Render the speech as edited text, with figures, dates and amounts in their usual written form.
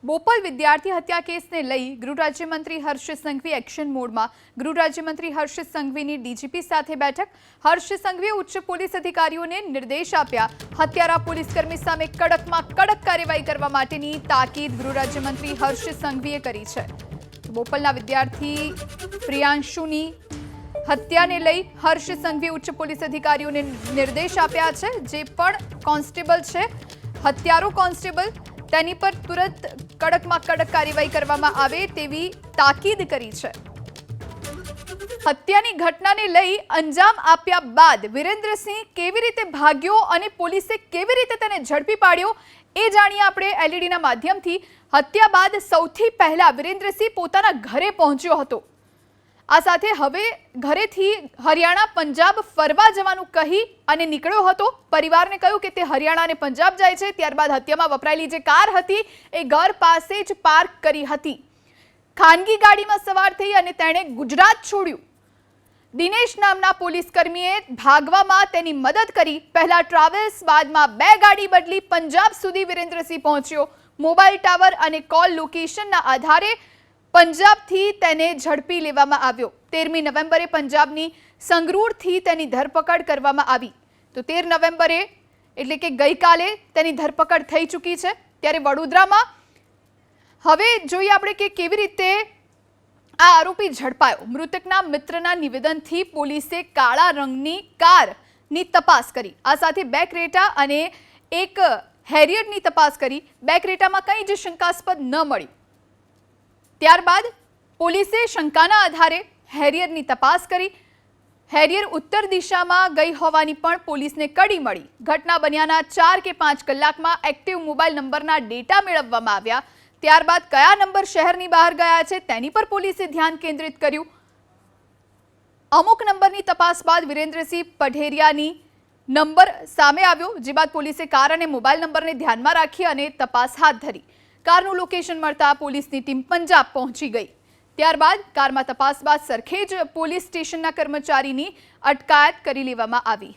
બોપલ વિદ્યાર્થી હત્યા કેસને લઈ ગૃહ રાજ્યમંત્રી હર્ષ સંઘવી એક્શન મોડમાં। ગૃહ રાજ્યમંત્રી હર્ષ સંઘવીની ડીજીપી સાથે બેઠક। હર્ષ સંઘવીએ ઉચ્ચ પોલીસ અધિકારીઓને નિર્દેશ આપ્યા। હત્યારા પોલીસકર્મી સામે કડકમાં કડક કાર્યવાહી કરવા માટેની તાકીદ ગૃહ રાજ્યમંત્રી હર્ષ સંઘવીએ કરી છે। બોપલના વિદ્યાર્થી પ્રિયાંશુની હત્યાને લઈ હર્ષ સંઘવી ઉચ્ચ પોલીસ અધિકારીઓને નિર્દેશ આપ્યા છે। જે પણ કોન્સ્ટેબલ છે, હત્યારો કોન્સ્ટેબલ, તેની પર તુરંત કડકમાં કડક કાર્યવાહી કરવામાં આવે તેવી તાકીદ કરી છે। હત્યાની ઘટનાને લઈ અંજામ આપ્યા બાદ વિરેન્દ્રસિંહ કેવી રીતે ભાગ્યો અને પોલીસે કેવી રીતે તેને ઝડપી પાડ્યો એ જાણીએ આપણે એલઈડીના માધ્યમથી। હત્યા બાદ સૌથી પહેલા વિરેન્દ્રસિંહ પોતાના ઘરે પહોંચ્યો હતો। આ સાથે હવે ઘરેથી હરિયાણા પંજાબ ફરવા જવાનું કહી અને નીકળ્યો હતો। પરિવારને કહ્યું કે તે હરિયાણા અને પંજાબ જાય છે। ત્યારબાદ હત્યામાં વપરાયેલી જે કાર હતી એ ઘર પાસે જ પાર્ક કરી હતી। ખાનગી ગાડીમાં સવાર થઈ અને તેણે ગુજરાત છોડ્યું। દિનેશ નામના પોલીસકર્મીએ ભાગવામાં તેની મદદ કરી। પહેલા ટ્રાવેલ્સ, બાદમાં 2 ગાડી બદલી પંજાબ સુધી વિરેન્દ્રસિંહ પહોંચ્યો। મોબાઈલ ટાવર અને કોલ લોકેશનના આધારે પંજાબથી તેને ઝડપી લેવામાં આવ્યો। 13મી નવેમ્બરે પંજાબની સંગરૂરથી તેની ધરપકડ કરવામાં આવી। તો 13 નવેમ્બરે એટલે કે ગઈકાલે તેની ધરપકડ થઈ ચૂકી છે। ત્યારે વડોદરામાં હવે જોઈએ આપણે કે કેવી રીતે આ આરોપી ઝડપાયો। મૃતકના મિત્રના નિવેદનથી પોલીસે કાળા રંગની કારની તપાસ કરી। આ સાથે 2 ક્રેટા અને 1 હેરિયરની તપાસ કરી। 2 ક્રેટામાં કંઈ જ શંકાસ્પદ ન મળ્યું। ત્યારબાદ પોલીસે શંકાના આધારે હેરિયરની તપાસ કરી। હેરિયર ઉત્તર દિશામાં ગઈ હોવાની પણ પોલીસને કડી મળી। ઘટના બન્યાના 4 કે 5 કલાકમાં એક્ટિવ મોબાઈલ નંબરના ડેટા મેળવવામાં આવ્યા। ત્યારબાદ કયા નંબર શહેરની બહાર ગયા છે તેની પર પોલીસે ધ્યાન કેન્દ્રિત કર્યું। અમુક નંબરની તપાસ બાદ વિરેન્દ્રસિંહ પઢેરિયાની નંબર સામે આવ્યો। જે બાદ પોલીસે કાર અને મોબાઈલ નંબરને ધ્યાનમાં રાખી અને તપાસ હાથ ધરી। કારનું લોકેશન મળતા પોલીસની ટીમ પંજાબ પહોંચી ગઈ। ત્યારબાદ કારમાં તપાસ બાદ સરખેજ પોલીસ સ્ટેશનના કર્મચારીની અટકાયત કરી લેવામાં આવી।